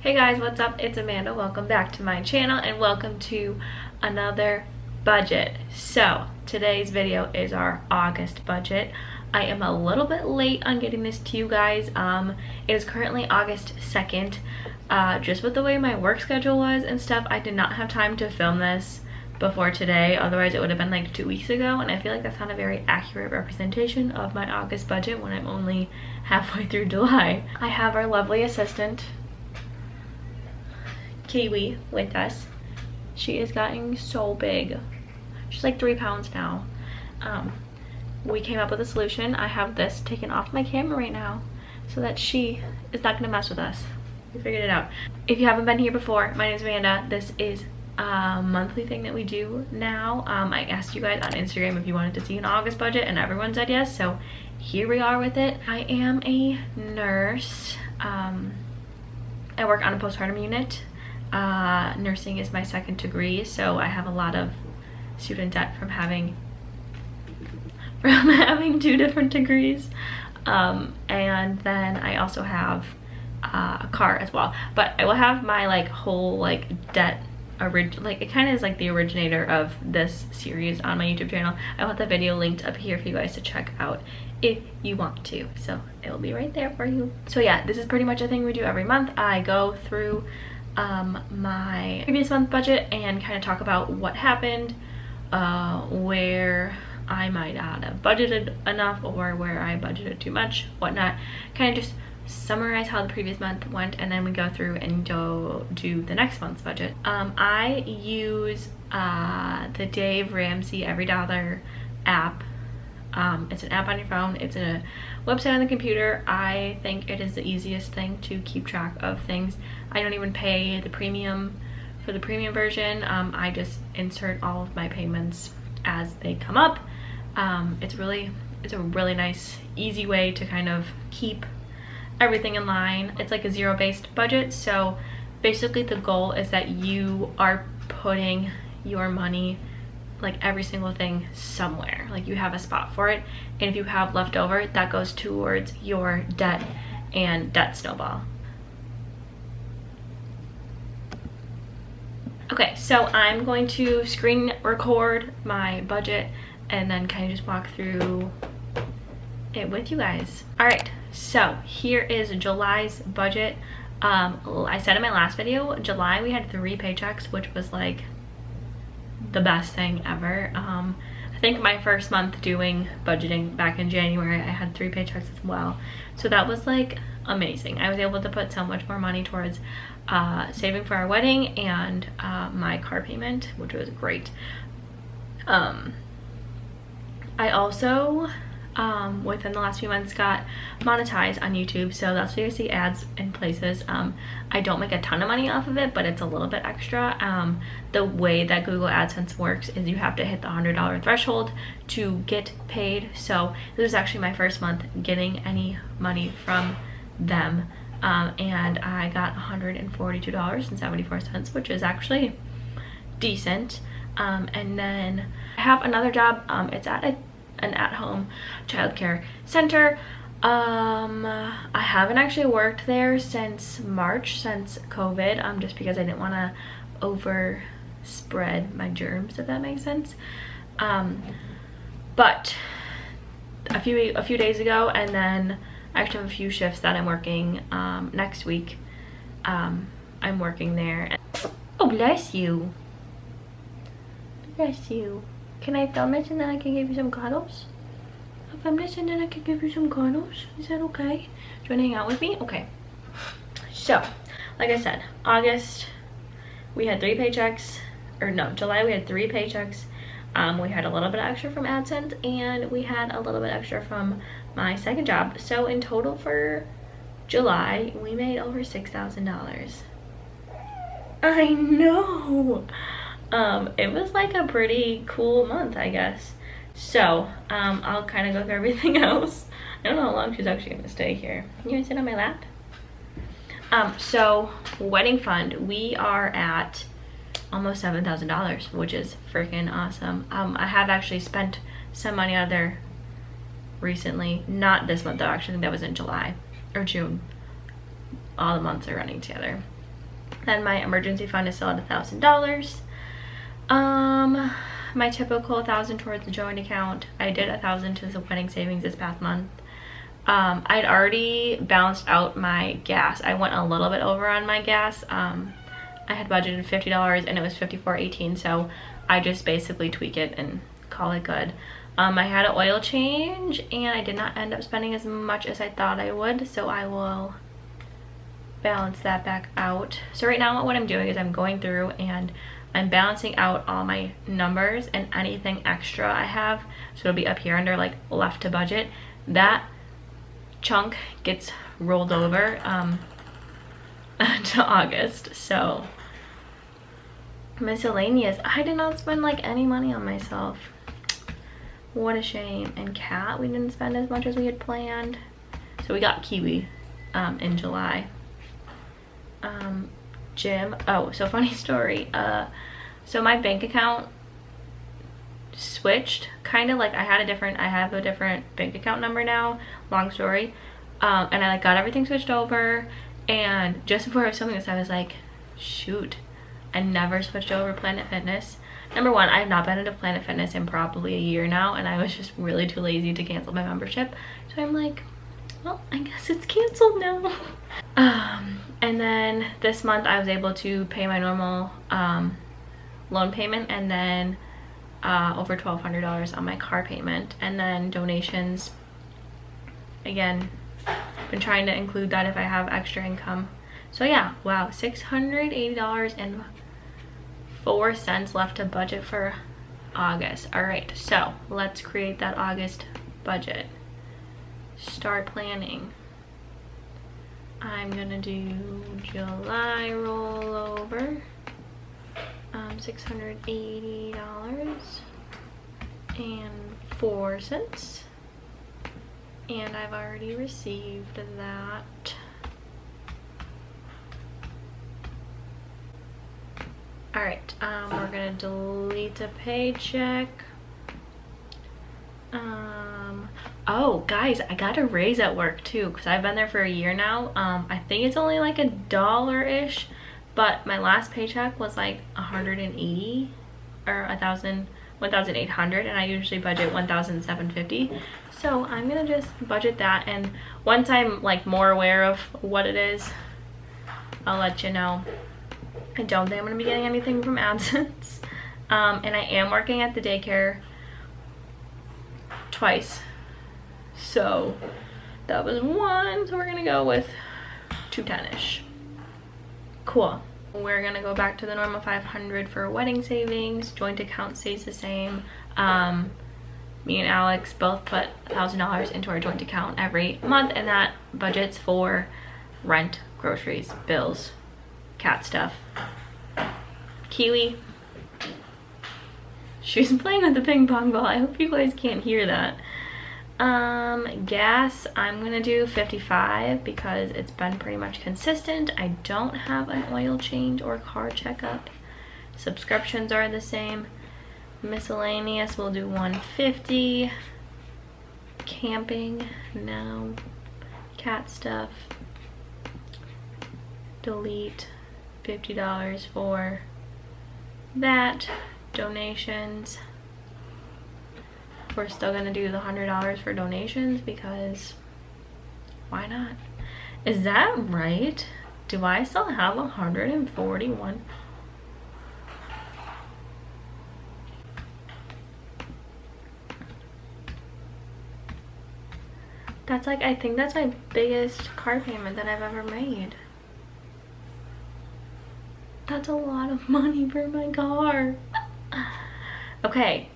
Hey guys, what's up? It's Amanda. Welcome back to my channel and welcome to another budget. So today's video is our August budget. I am a little bit late on getting this to you guys. It is currently August 2nd. Just with the way my work schedule was and stuff, I did not have time to film this before today. Otherwise it would have been like 2 weeks ago, and I feel like that's not a very accurate representation of my August budget when I'm only halfway through July. I have our lovely assistant Kiwi with us. She is getting so big. She's like 3 pounds now. We came up with a solution. I have this taken off my camera right now so that she is not gonna mess with us. We figured it out. If you haven't been here before, my name is Amanda. This is a monthly thing that we do now. I asked you guys on Instagram if you wanted to see an August budget and everyone said yes, so here we are with it. I am a nurse. I work on a postpartum unit. Nursing is my second degree, so I have a lot of student debt from having 2 different degrees, and then I also have a car as well. But I will have my whole debt it kind of is like the originator of this series on my YouTube channel. I want the video linked up here for you guys to check out if you want to, so it will be right there for you. So yeah, this is pretty much a thing we do every month. I go through my previous month budget and kind of talk about what happened, where I might not have budgeted enough or where I budgeted too much, whatnot. Kind of just summarize how the previous month went, and then we go through and do the next month's budget. I use the Dave Ramsey EveryDollar App. It's an app on your phone. It's a website on the computer. I think it is the easiest thing to keep track of things. I don't even pay the premium for the premium version. I just insert all of my payments as they come up. It's a really nice, easy way to kind of keep everything in line. It's like a zero-based budget, so basically the goal is that you are putting your money, like every single thing, somewhere. Like you have a spot for it, and if you have left over, that goes towards your debt and debt snowball. Okay, so I'm going to screen record my budget and then kind of just walk through it with you guys. All right, so here is July's budget. I said in my last video, July we had 3 paychecks, which was like the best thing ever. I think my first month doing budgeting back in January, I had 3 paychecks as well, so that was like amazing. I was able to put so much more money towards saving for our wedding and my car payment, which was great. I also within the last few months got monetized on YouTube, so that's where you see ads in places. I don't make a ton of money off of it, but it's a little bit extra. The way that Google AdSense works is you have to hit the $100 threshold to get paid. So this is actually my first month getting any money from them, and I got $142.74, which is actually decent. And then I have another job. It's at an at-home childcare center. I haven't actually worked there since March, since COVID, just because I didn't want to overspread my germs, if that makes sense. But a few days ago, and then I actually have a few shifts that I'm working next week. I'm working there. Oh, bless you. Bless you. Can I film this and then I can give you some cuddles? I'll film this and then I can give you some cuddles. Is that okay? Do you want to hang out with me? Okay. So, like I said, August, we had 3 paychecks. Or no, July we had 3 paychecks. We had a little bit extra from AdSense, and we had a little bit extra from my second job. So in total for July, we made over $6,000. I know! It was like a pretty cool month, I guess. So I'll kind of go through everything else. I don't know how long she's actually gonna stay here. You wanna sit on my lap? So wedding fund, we are at almost $7,000, which is freaking awesome. I have actually spent some money out of there recently. Not this month though, actually. I think that was in July or June. All the months are running together. Then my emergency fund is still at $1,000. My typical 1,000 towards the joint account. I did 1,000 to the wedding savings this past month. I'd already balanced out my gas. I went a little bit over on my gas. I had budgeted $50 and it was $54.18, so I just basically tweak it and call it good. I had an oil change and I did not end up spending as much as I thought I would, so I will balance that back out. So right now what I'm doing is I'm going through and I'm balancing out all my numbers, and anything extra I have, so it'll be up here under like left to budget, that chunk gets rolled over to August. So miscellaneous, I did not spend like any money on myself. What a shame. And cat, we didn't spend as much as we had planned. So we got Kiwi in July. Gym, oh, so funny story. So my bank account switched, kind of like I have a different bank account number now, long story. And I like got everything switched over, and just before I was filming this I was like, shoot, I never switched over Planet Fitness. Number one, I have not been into Planet Fitness in probably a year now, and I was just really too lazy to cancel my membership. So I'm like, well, I guess it's canceled now. And then this month I was able to pay my normal loan payment, and then over $1,200 on my car payment, and then donations. Again, been trying to include that if I have extra income. So yeah, wow, $680.04 left to budget for August. All right, so let's create that August budget. Start planning. I'm gonna do July rollover, $680.04, and I've already received that. All right, we're gonna delete a paycheck. Oh guys, I got a raise at work too, because I've been there for a year now. I think it's only like $1-ish, but my last paycheck was like 180 or 1,800, and I usually budget 1,750. So I'm gonna just budget that, and once I'm like more aware of what it is, I'll let you know. I don't think I'm gonna be getting anything from AdSense. And I am working at the daycare twice, so that was one, so we're gonna go with 210-ish. Cool. We're gonna go back to the normal 500 for wedding savings. Joint account stays the same. Me and Alex both put $1,000 into our joint account every month, and that budgets for rent, groceries, bills, cat stuff. Kiwi, she's playing with the ping pong ball. I hope you guys can't hear that. Gas, I'm gonna do 55 because it's been pretty much consistent. I don't have an oil change or car checkup. Subscriptions are the same. Miscellaneous, we'll do 150. Camping, no. Cat stuff, delete $50 for that. Donations, we're still gonna do the $100 for donations because why not? Is that right? Do I still have 141? That's like, I think that's my biggest car payment that I've ever made. That's a lot of money for my car. Okay,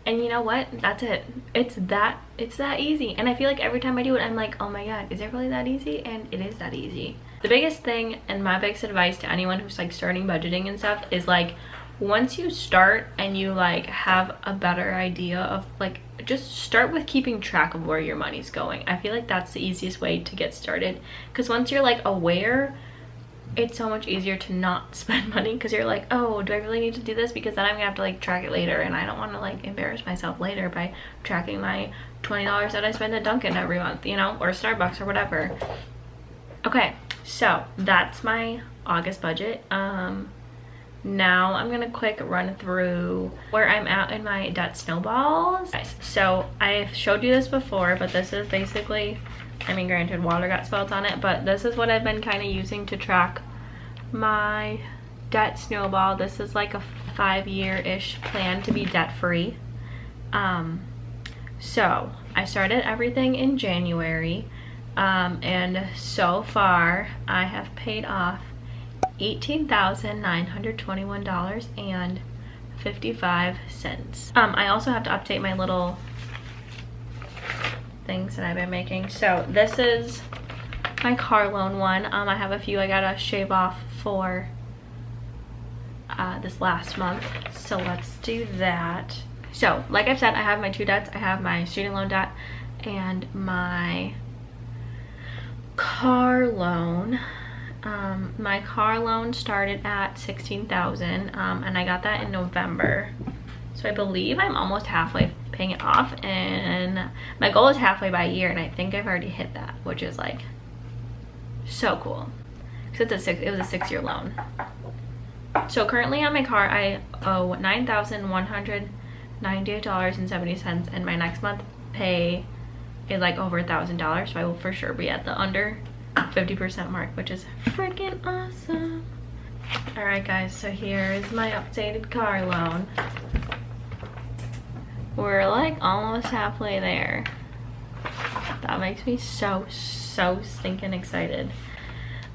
and you know what? That's it. It's that easy. And I feel like every time I do it, I'm like, oh my god, is it really that easy? And it is that easy. The biggest thing, and my biggest advice to anyone who's like starting budgeting and stuff, is like, once you start and you like have a better idea of like, just start with keeping track of where your money's going. I feel like that's the easiest way to get started, because once you're like aware, it's so much easier to not spend money, because you're like, oh, do I really need to do this? Because then I'm gonna have to like track it later, and I don't want to like embarrass myself later by tracking my $20 that I spend at Dunkin' every month, you know, or Starbucks or whatever. Okay, so that's my August budget. Now I'm gonna quick run through where I'm at in my debt snowballs. So I've showed you this before, but this is basically, I mean, granted water got spilled on it, but this is what I've been kind of using to track my debt snowball. This is like a 5-year-ish plan to be debt free. So I started everything in January, and so far I have paid off $18,921.55. I also have to update my little things that I've been making. So this is my car loan one. I have a few I gotta shave off for this last month, so let's do that. So like I've said, I have my 2 debts. I have my student loan debt and my car loan. My car loan started at $16,000, and I got that in November, so I believe I'm almost halfway paying it off, and my goal is halfway by a year, and I think I've already hit that, which is like so cool because it was a 6-year loan. So currently on my car I owe $9,198.70, and my next month pay is like over $1,000, so I will for sure be at the under 50% mark, which is freaking awesome. All right guys, so here's my updated car loan. We're like almost halfway there. That makes me so stinking excited.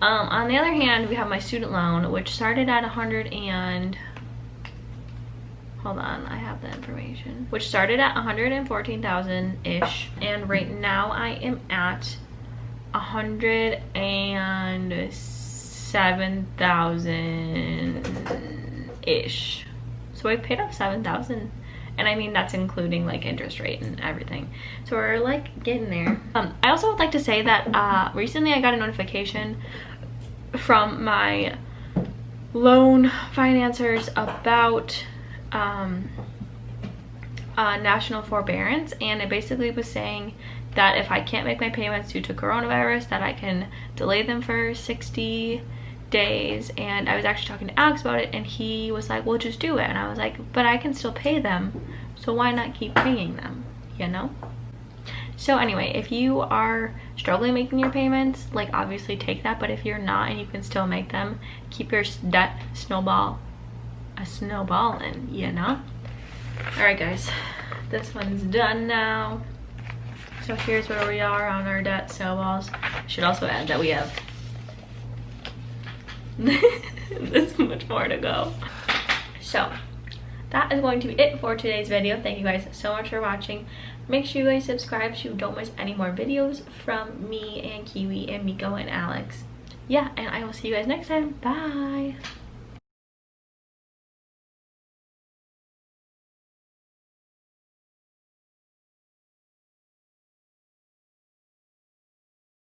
On the other hand, we have my student loan, which started at hold on, I have the information, which started at 114,000 ish, and right now I am at 107,000 ish. So I paid off 7,000, and I mean that's including like interest rate and everything, so we're like getting there. I also would like to say that recently I got a notification from my loan financiers about national forbearance, and it basically was saying that if I can't make my payments due to coronavirus, that I can delay them for 60 days. And I was actually talking to Alex about it, and he was like, well, just do it. And I was like, but I can still pay them, so why not keep paying them, you know? So anyway, if you are struggling making your payments, like obviously take that, but if you're not and you can still make them, keep your debt snowballing, you know? All right guys, this one's done now. So here's where we are on our debt snowballs. I should also add that we have this much more to go. So that is going to be it for today's video. Thank you guys so much for watching. Make sure you guys subscribe so you don't miss any more videos from me and Kiwi and Miko and Alex. Yeah, and I will see you guys next time. Bye.